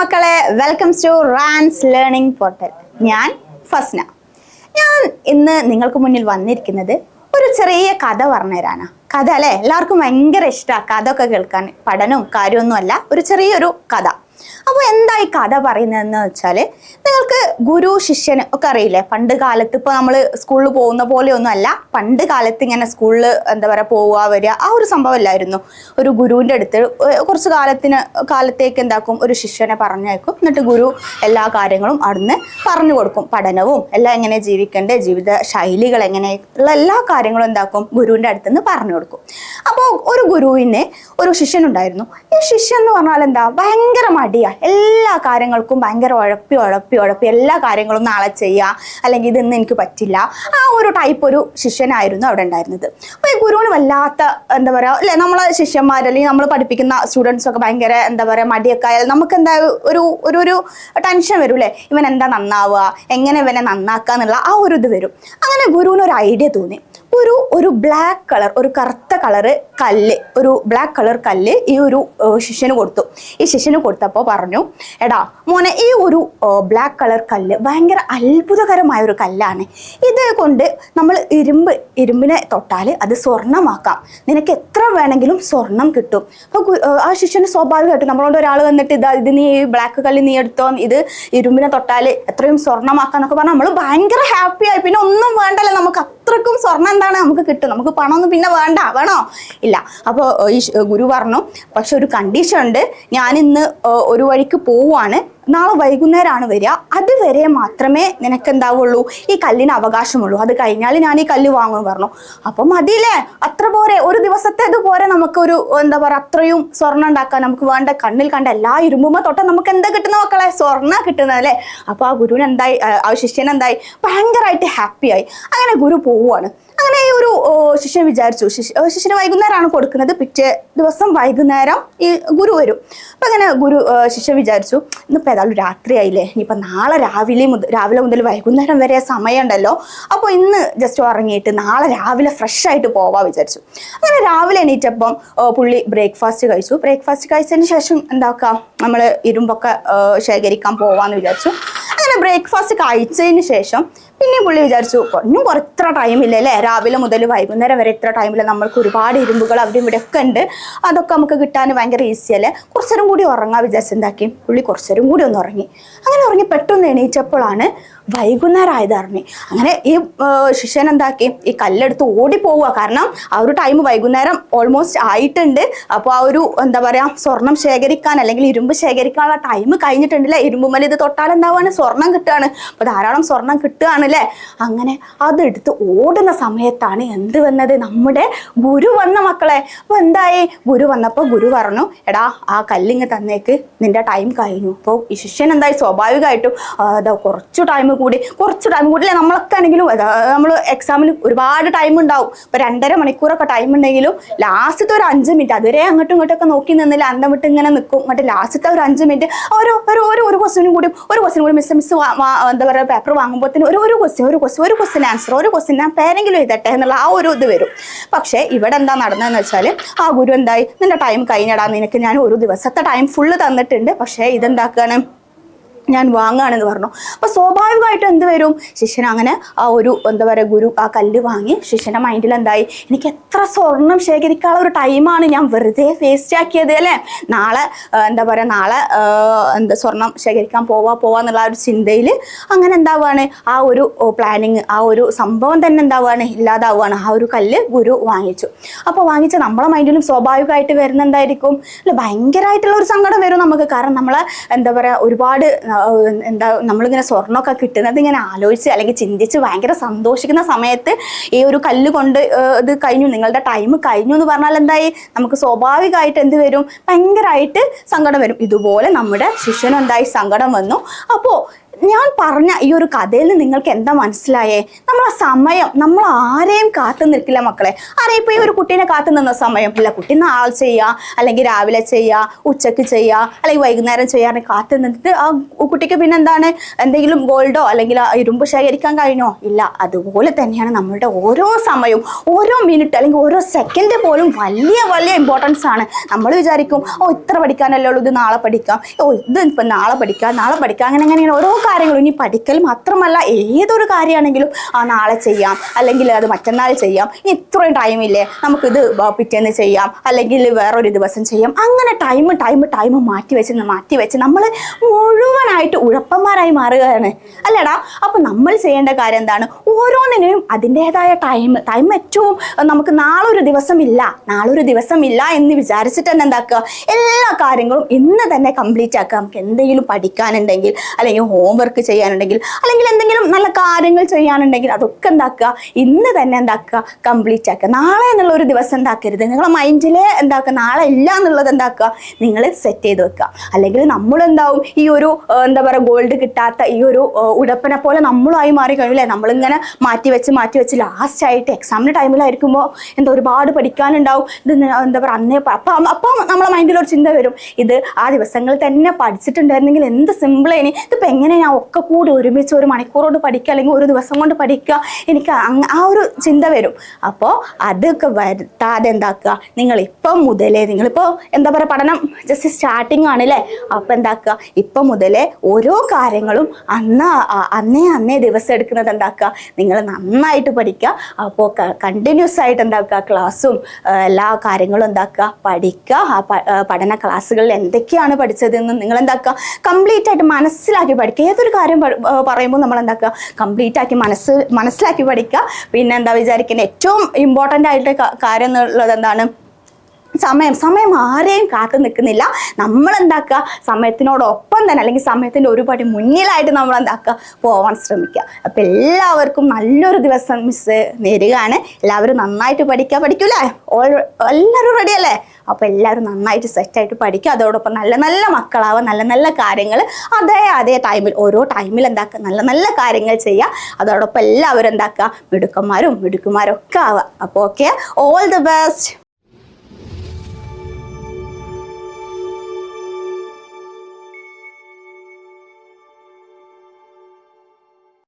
മക്കളെ, welcomes to റാൻസ് learning portal. ഞാൻ ഫസ്ന. ഞാൻ ഇന്ന് നിങ്ങൾക്ക് മുന്നിൽ വന്നിരിക്കുന്നത് ഒരു ചെറിയ കഥ പറഞ്ഞുതരാനാണ്. കഥ അല്ലേ, എല്ലാവർക്കും ഭയങ്കര ഇഷ്ടമാണ് കഥ ഒക്കെ കേൾക്കാൻ. പഠനവും കാര്യമൊന്നുമല്ല, ഒരു ചെറിയൊരു കഥ. അപ്പോൾ എന്താ ഈ കഥ പറയുന്നതെന്ന് വെച്ചാൽ, നിങ്ങൾക്ക് ഗുരു ശിഷ്യന് ഒക്കെ അറിയില്ലേ? പണ്ട് കാലത്ത് ഇപ്പോൾ നമ്മൾ സ്കൂളിൽ പോകുന്ന പോലെയൊന്നും അല്ല. പണ്ട് കാലത്ത് ഇങ്ങനെ സ്കൂളിൽ എന്താ പറയുക, പോവുക വരിക, ആ ഒരു സംഭവം ഇല്ലായിരുന്നു. ഒരു ഗുരുവിൻ്റെ അടുത്ത് കുറച്ച് കാലത്തേക്ക് എന്താക്കും, ഒരു ശിഷ്യനെ പറഞ്ഞേക്കും. എന്നിട്ട് ഗുരു എല്ലാ കാര്യങ്ങളും അവിടുന്ന് പറഞ്ഞു കൊടുക്കും. പഠനവും എല്ലാം എങ്ങനെ ജീവിക്കേണ്ടത്, ജീവിത ശൈലികൾ എങ്ങനെയുള്ള എല്ലാ കാര്യങ്ങളും എന്താക്കും, ഗുരുവിൻ്റെ അടുത്ത് നിന്ന് പറഞ്ഞു കൊടുക്കും. അപ്പോൾ ഒരു ഗുരുവിന് ഒരു ശിഷ്യനുണ്ടായിരുന്നു. ഈ ശിഷ്യൻ എന്ന് പറഞ്ഞാൽ എന്താ, ഭയങ്കര മടിയാ. എല്ലാ കാര്യങ്ങൾക്കും ഭയങ്കര ഉഴപ്പി എല്ലാ കാര്യങ്ങളും നാളെ ചെയ്യുക, അല്ലെങ്കിൽ ഇതൊന്നും എനിക്ക് പറ്റില്ല, ആ ഒരു ടൈപ്പ് ഒരു ശിഷ്യനായിരുന്നു അവിടെ ഉണ്ടായിരുന്നത്. അപ്പോൾ ഈ ഗുരുവിന് വല്ലാത്ത എന്താ പറയുക അല്ലെ, നമ്മളെ ശിഷ്യന്മാർ അല്ലെങ്കിൽ നമ്മൾ പഠിപ്പിക്കുന്ന സ്റ്റുഡൻസ് ഒക്കെ ഭയങ്കര എന്താ പറയുക മടിയൊക്കെ ആയാൽ നമുക്ക് എന്താ ഒരു ടെൻഷൻ വരും അല്ലേ? ഇവൻ എന്താ നന്നാവുക, എങ്ങനെ ഇവനെ നന്നാക്കുക എന്നുള്ള ആ ഒരു ഇത് വരും. അങ്ങനെ ഗുരുവിന് ഒരു ഐഡിയ തോന്നി. ഒരു ബ്ലാക്ക് കളർ, ഒരു കറുത്ത കളറ് കല്ല്, ഒരു ബ്ലാക്ക് കളർ കല്ല് ഈ ഒരു ശിഷ്യന് കൊടുത്തു. ഈ ശിഷ്യന് കൊടുത്തപ്പോൾ പറഞ്ഞു, എടാ മോനെ, ഈ ഒരു ബ്ലാക്ക് കളർ കല്ല് ഭയങ്കര അത്ഭുതകരമായ ഒരു കല്ലാണ്. ഇത് കൊണ്ട് നമ്മൾ ഇരുമ്പിനെ തൊട്ടാൽ അത് സ്വർണ്ണമാക്കാം. നിനക്ക് എത്ര വേണമെങ്കിലും സ്വർണം കിട്ടും. അപ്പോൾ ആ ശിഷ്യന് സ്വാഭാവികമായിട്ടും നമ്മളോട് ഒരാൾ വന്നിട്ട് ഇത് നീ ഈ ബ്ലാക്ക് കല്ല് നീ എടുത്തോ, ഇത് ഇരുമ്പിനെ തൊട്ടാൽ എത്രയും സ്വർണ്ണമാക്കാം എന്നൊക്കെ പറഞ്ഞാൽ നമ്മൾ ഭയങ്കര ഹാപ്പിയായി. പിന്നെ ഒന്നും വേണ്ടല്ലോ, നമുക്ക് അത്രക്കും സ്വർണ്ണം എന്താണ് നമുക്ക് കിട്ടും, നമുക്ക് പണമൊന്നും പിന്നെ വേണോ ഇല്ല. അപ്പോൾ ഈ ഗുരു പറഞ്ഞു, പക്ഷെ ഒരു കണ്ടീഷൻ ഉണ്ട്. ഞാനിന്ന് ഒരു വഴിക്ക് പോവുകയാണ്, നാളെ വൈകുന്നേരമാണ് വരിക. അതുവരെ മാത്രമേ നിനക്ക് എന്താവുള്ളൂ, ഈ കല്ലിന് അവകാശമുള്ളൂ. അത് കഴിഞ്ഞാൽ ഞാൻ ഈ കല്ല് വാങ്ങുമെന്ന് പറഞ്ഞു. അപ്പം മതിയില്ലേ, അത്ര പോരെ, ഒരു ദിവസത്തെ ഇതുപോലെ നമുക്കൊരു എന്താ പറയുക അത്രയും സ്വർണ്ണം ഉണ്ടാക്കാൻ. നമുക്ക് വേണ്ട കണ്ണിൽ കണ്ട എല്ലാ ഇരുമ്പുമ തൊട്ട നമുക്ക് എന്താ കിട്ടുന്ന മക്കളെ, സ്വർണ്ണം കിട്ടുന്നതല്ലേ. അപ്പോൾ ആ ഗുരുവിന് എന്തായി, ആ ശിഷ്യൻ എന്തായി, ഭയങ്കരമായിട്ട് ഹാപ്പിയായി. അങ്ങനെ ഗുരു പോവുകയാണ്. അങ്ങനെ ഈ ഒരു ശിഷ്യൻ വിചാരിച്ചു, ശിഷ്യന് വൈകുന്നേരമാണ് കൊടുക്കുന്നത്, പിറ്റേ ദിവസം വൈകുന്നേരം ഈ ഗുരു വരും. അപ്പം അങ്ങനെ ശിഷ്യൻ വിചാരിച്ചു, ഇന്നിപ്പോൾ ഏതായാലും രാത്രിയായില്ലേ, ഇനിയിപ്പോൾ നാളെ രാവിലെ മുതൽ വൈകുന്നേരം വരെ സമയമുണ്ടല്ലോ, അപ്പോൾ ഇന്ന് ജസ്റ്റ് ഉറങ്ങിയിട്ട് നാളെ രാവിലെ ഫ്രഷ് ആയിട്ട് പോവാ വിചാരിച്ചു. അങ്ങനെ രാവിലെ എണീറ്റപ്പം പുള്ളി ബ്രേക്ക്ഫാസ്റ്റ് കഴിച്ചു. ബ്രേക്ക്ഫാസ്റ്റ് കഴിച്ചതിന് ശേഷം എന്താക്കാം, നമ്മൾ ഇരുമ്പൊക്കെ ശേഖരിക്കാൻ പോവാന്ന് വിചാരിച്ചു. അങ്ങനെ ബ്രേക്ക്ഫാസ്റ്റ് കഴിച്ചതിന് ശേഷം പിന്നെ പുള്ളി വിചാരിച്ചു, ഇന്നും ഇത്ര ടൈമില്ല അല്ലേ, രാവിലെ മുതൽ വൈകുന്നേരം വരെ ഇത്ര ടൈമില്ല, നമ്മൾക്ക് ഒരുപാട് ഇരുമ്പുകൾ അവിടെ ഇവിടെ ഒക്കെ ഉണ്ട്, അതൊക്കെ നമുക്ക് കിട്ടാൻ ഭയങ്കര ഈസി അല്ലേ, കുറച്ചേരം കൂടി ഉറങ്ങാൻ വിചാരിച്ചെന്താക്കി പുള്ളി കുറച്ചേരം കൂടി ഒന്ന് ഉറങ്ങി. അങ്ങനെ ഉറങ്ങി പെട്ടെന്ന് എണീറ്റപ്പോഴാണ് വൈകുന്നേരം ആയത് അറിഞ്ഞു. അങ്ങനെ ഈ ശിഷ്യൻ എന്താക്കി, ഈ കല്ലെടുത്ത് ഓടിപ്പോവുക. കാരണം ആ ഒരു ടൈം വൈകുന്നേരം ഓൾമോസ്റ്റ് ആയിട്ടുണ്ട്. അപ്പോൾ ആ ഒരു എന്താ പറയുക സ്വർണം ശേഖരിക്കാൻ അല്ലെങ്കിൽ ഇരുമ്പ് ശേഖരിക്കാനുള്ള ടൈം കഴിഞ്ഞിട്ടുണ്ടല്ലേ. ഇരുമ്പുമല ഇത് തൊട്ടാൽ എന്താവാണ്, സ്വർണം കിട്ടുകയാണ്. അപ്പോൾ ധാരാളം സ്വർണം കിട്ടുകയാണല്ലേ. അങ്ങനെ അതെടുത്ത് ഓടുന്ന സമയത്താണ് എന്ത് വന്നത്, നമ്മുടെ ഗുരു വന്ന മക്കളെ. അപ്പോൾ എന്തായി, ഗുരു വന്നപ്പോൾ ഗുരു പറഞ്ഞു, എടാ ആ കല്ലിങ്ങ് തന്നേക്ക്, നിന്റെ ടൈം കഴിഞ്ഞു. അപ്പോൾ ഈ ശിഷ്യൻ എന്തായി, സ്വാഭാവികമായിട്ടും കുറച്ച് ടൈം കൂടി അല്ലേ, നമ്മളൊക്കെ ആണെങ്കിലും നമ്മൾ എക്സാമിന് ഒരുപാട് ടൈം ഉണ്ടാവും. ഇപ്പോൾ 2.5 മണിക്കൂറൊക്കെ ടൈം ഉണ്ടെങ്കിലും ലാസ്റ്റത്തെ ഒരു 5 മിനിറ്റ് അതുവരെ അങ്ങോട്ടും ഇങ്ങോട്ടൊക്കെ നോക്കി നിന്നില്ല, അന്തം വിട്ട് ഇങ്ങനെ നിൽക്കും. എന്നിട്ട് ലാസ്റ്റത്തെ ഒരു 5 മിനിറ്റ് ഒരു ക്വസ്റ്റ്യനും കൂടി മിസ് എന്താ പറയുക പേപ്പർ വാങ്ങുമ്പോഴത്തേന് ഒരു ക്വസ്റ്റ്യൻ ആൻസർ ഞാൻ പേരെങ്കിലും എഴുതട്ടെ എന്നുള്ള ആ ഒരു ഇത് വരും. പക്ഷേ ഇവിടെ എന്താ നടന്നതെന്ന് വെച്ചാൽ, ആ ഗുരു എന്തായി, നിന്റെ ടൈം കഴിഞ്ഞടാ, നിനക്ക് ഞാൻ ഒരു ദിവസത്തെ ടൈം ഫുള്ള് തന്നിട്ടുണ്ട്, പക്ഷേ ഇതെന്താക്കുകയാണ്, ഞാൻ വാങ്ങുകയാണെന്ന് പറഞ്ഞു. അപ്പോൾ സ്വാഭാവികമായിട്ടും എന്ത് വരും, ശിഷ്യൻ അങ്ങനെ ആ ഒരു എന്താ പറയുക ഗുരു ആ കല്ല് വാങ്ങി. ശിഷ്യൻ്റെ മൈൻഡിൽ എന്തായി, എനിക്ക് എത്ര സ്വർണം ശേഖരിക്കാനുള്ള ഒരു ടൈമാണ് ഞാൻ വെറുതെ വേസ്റ്റ് ആക്കിയത് അല്ലേ, നാളെ സ്വർണം ശേഖരിക്കാൻ പോവാന്നുള്ള ആ ഒരു ചിന്തയിൽ അങ്ങനെ എന്താവുകയാണ്, ആ ഒരു പ്ലാനിങ്, ആ ഒരു സംഭവം തന്നെ എന്താവുകയാണ്, ഇല്ലാതാവുകയാണ്. ആ ഒരു കല്ല് ഗുരു വാങ്ങിച്ചു. അപ്പോൾ വാങ്ങിച്ച നമ്മളെ മൈൻഡിലും സ്വാഭാവികമായിട്ട് വരുന്ന എന്തായിരിക്കും, അല്ല ഭയങ്കരമായിട്ടുള്ള ഒരു സങ്കടം വരും നമുക്ക്. കാരണം നമ്മളെ എന്താ പറയുക ഒരുപാട് നമ്മളിങ്ങനെ സ്വർണ്ണമൊക്കെ കിട്ടുന്നത് ഇങ്ങനെ ആലോചിച്ച് അല്ലെങ്കിൽ ചിന്തിച്ച് ഭയങ്കര സന്തോഷിക്കുന്ന സമയത്ത് ഈ ഒരു കല്ല് കൊണ്ട് ഇത് കഴിഞ്ഞു, നിങ്ങളുടെ ടൈം കഴിഞ്ഞു എന്ന് പറഞ്ഞാൽ എന്തായി, നമുക്ക് സ്വാഭാവികമായിട്ട് എന്ത് വരും, ഭയങ്കരമായിട്ട് സങ്കടം വരും. ഇതുപോലെ നമ്മുടെ ശിഷ്യനും എന്തായി, സങ്കടം വന്നു. അപ്പോൾ ഞാൻ പറഞ്ഞ ഈ ഒരു കഥയിൽ നിന്ന് നിങ്ങൾക്ക് എന്താ മനസ്സിലായേ? നമ്മളെ സമയം നമ്മൾ ആരെയും കാത്തു നിൽക്കില്ല മക്കളെ. ആരെയും ഇപ്പൊ ഈ ഒരു കുട്ടീനെ കാത്തു നിന്ന സമയം ഇല്ല. കുട്ടി നാളെ ചെയ്യുക, അല്ലെങ്കിൽ രാവിലെ ചെയ്യുക, ഉച്ചക്ക് ചെയ്യുക, അല്ലെങ്കിൽ വൈകുന്നേരം ചെയ്യാൻ കാത്തു നിന്നിട്ട് ആ കുട്ടിക്ക് പിന്നെ എന്താണ്, എന്തെങ്കിലും ഗോൾഡോ അല്ലെങ്കിൽ ഇരുമ്പ് ശേഖരിക്കാൻ കഴിഞ്ഞോ? ഇല്ല. അതുപോലെ തന്നെയാണ് നമ്മളുടെ ഓരോ സമയവും, ഓരോ മിനിറ്റ് അല്ലെങ്കിൽ ഓരോ സെക്കൻഡ് പോലും വലിയ വലിയ ഇമ്പോർട്ടൻസ് ആണ്. നമ്മൾ വിചാരിക്കും ഓ ഇത്ര പഠിക്കാനല്ലേ ഉള്ളൂ, ഇത് നാളെ പഠിക്കാം, ഓ ഇത് ഇപ്പം നാളെ പഠിക്കാം അങ്ങനെ ഓരോ കാര്യങ്ങളും. ഇനി പഠിക്കൽ മാത്രമല്ല, ഏതൊരു കാര്യമാണെങ്കിലും നാളെ ചെയ്യാം, അല്ലെങ്കിൽ അത് മറ്റന്നാൾ ചെയ്യാം, ഇനി ഇത്രയും ടൈമില്ലേ നമുക്കിത് പിറ്റേന്ന് ചെയ്യാം, അല്ലെങ്കിൽ വേറൊരു ദിവസം ചെയ്യാം. അങ്ങനെ ടൈം മാറ്റി വെച്ച് നമ്മൾ മുഴുവനായിട്ട് ഉഴപ്പന്മാരായി മാറുകയാണ് അല്ലേടാ. അപ്പം നമ്മൾ ചെയ്യേണ്ട കാര്യം എന്താണ്? ഓരോന്നിനും അതിൻ്റെതായ ടൈം ഏറ്റവും നമുക്ക് നാളെ ഒരു ദിവസം ഇല്ല എന്ന് വിചാരിച്ചിട്ട് തന്നെ എന്താക്കുക, എല്ലാ കാര്യങ്ങളും ഇന്ന് തന്നെ കംപ്ലീറ്റ് ആക്കുക. നമുക്ക് എന്തെങ്കിലും പഠിക്കാനുണ്ടെങ്കിൽ, അല്ലെങ്കിൽ ഹോംവർക്ക് ചെയ്യാനുണ്ടെങ്കിൽ, അല്ലെങ്കിൽ എന്തെങ്കിലും നല്ല കാര്യങ്ങൾ ചെയ്യാനുണ്ടെങ്കിൽ അതൊക്കെ എന്താക്കുക, ഇന്ന് തന്നെ എന്താക്കുക, കംപ്ലീറ്റ് ആക്കുക. നാളെ എന്നുള്ള ഒരു ദിവസം എന്താക്കരുത്. നിങ്ങളെ മൈൻഡിൽ എന്താക്കുക, നാളെ ഇല്ല എന്നുള്ളത് എന്താക്കുക, നിങ്ങൾ സെറ്റ് ചെയ്ത് വെക്കുക. അല്ലെങ്കിൽ നമ്മളെന്താവും ഈ ഒരു എന്താ പറയുക, ഗോൾഡ് കിട്ടാത്ത ഈ ഒരു ഉടപ്പനെ പോലെ നമ്മളുമായി മാറി കഴിയില്ലേ. നമ്മളിങ്ങനെ മാറ്റി വെച്ച് ലാസ്റ്റായിട്ട് എക്സാമിന് ടൈമിലായിരിക്കുമ്പോൾ എന്താ ഒരുപാട് പഠിക്കാനുണ്ടാവും. ഇത് എന്താ പറയുക, അന്നേ അപ്പം നമ്മളെ മൈൻഡിലൊരു ചിന്ത വരും, ഇത് ആ ദിവസങ്ങളിൽ തന്നെ പഠിച്ചിട്ടുണ്ടായിരുന്നെങ്കിൽ എന്ത് സിമ്പിളേനി, ഇതിപ്പോൾ എങ്ങനെ ഞാൻ ഒക്കെ കൂടി ഒരുമിച്ച് ഒരു മണിക്കൂർ കൊണ്ട് പഠിക്കുക, അല്ലെങ്കിൽ ഒരു ദിവസം കൊണ്ട് പഠിക്കുക, എനിക്ക് ആ ഒരു ചിന്ത വരും. അപ്പോൾ അതൊക്കെ വരുത്താതെ എന്താക്കുക, നിങ്ങളിപ്പം മുതലേ, നിങ്ങളിപ്പോൾ എന്താ പറയുക, പഠനം ജസ്റ്റ് സ്റ്റാർട്ടിങ് ആണല്ലേ, അപ്പോൾ എന്താക്കുക, ഇപ്പം മുതലേ ഓരോ കാര്യങ്ങളും അന്നേ ദിവസം എടുക്കുന്നത് എന്താക്കുക, നിങ്ങൾ നന്നായിട്ട് പഠിക്കുക. അപ്പോൾ കണ്ടിന്യൂസ് ആയിട്ട് എന്താക്കുക, ക്ലാസ്സും എല്ലാ കാര്യങ്ങളും എന്താക്കുക, പഠിക്കുക. ആ പഠന ക്ലാസ്സുകളിൽ എന്തൊക്കെയാണ് പഠിച്ചതെന്ന് നിങ്ങൾ എന്താക്കുക, കംപ്ലീറ്റ് ആയിട്ട് മനസ്സിലാക്കി പഠിക്കുക. ഏതൊരു കാര്യം പറയുമ്പോൾ നമ്മൾ എന്താക്കുക, കംപ്ലീറ്റ് ആക്കി മനസ്സിലാക്കി പഠിക്കുക. പിന്നെ എന്താ വിചാരിക്കുന്നത്, ഏറ്റവും ഇമ്പോർട്ടൻ്റ് ആയിട്ട് കാര്യം എന്നുള്ളത് എന്താണ്, സമയം ആരെയും കാത്തു നിൽക്കുന്നില്ല. നമ്മൾ എന്താക്കുക, സമയത്തിനോടൊപ്പം തന്നെ, അല്ലെങ്കിൽ സമയത്തിൻ്റെ ഒരുപാട് മുന്നിലായിട്ട് നമ്മൾ എന്താക്കുക, പോവാൻ ശ്രമിക്കുക. അപ്പം എല്ലാവർക്കും നല്ലൊരു ദിവസം മിസ് നേരുകയാണ്. എല്ലാവരും നന്നായിട്ട് പഠിക്കൂലേ? എല്ലാവരും റെഡിയല്ലേ? അപ്പോൾ എല്ലാവരും നന്നായിട്ട് സെറ്റായിട്ട് പഠിക്കുക. അതോടൊപ്പം നല്ല മക്കളാവുക, നല്ല കാര്യങ്ങൾ അതേ ടൈമിൽ, ഓരോ ടൈമിൽ എന്താക്കുക, നല്ല കാര്യങ്ങൾ ചെയ്യുക. അതോടൊപ്പം എല്ലാവരും എന്താക്കുക, മിടുക്കന്മാരും ഒക്കെ ആവുക. അപ്പോൾ ഓക്കെ, ഓൾ ദി ബെസ്റ്റ്.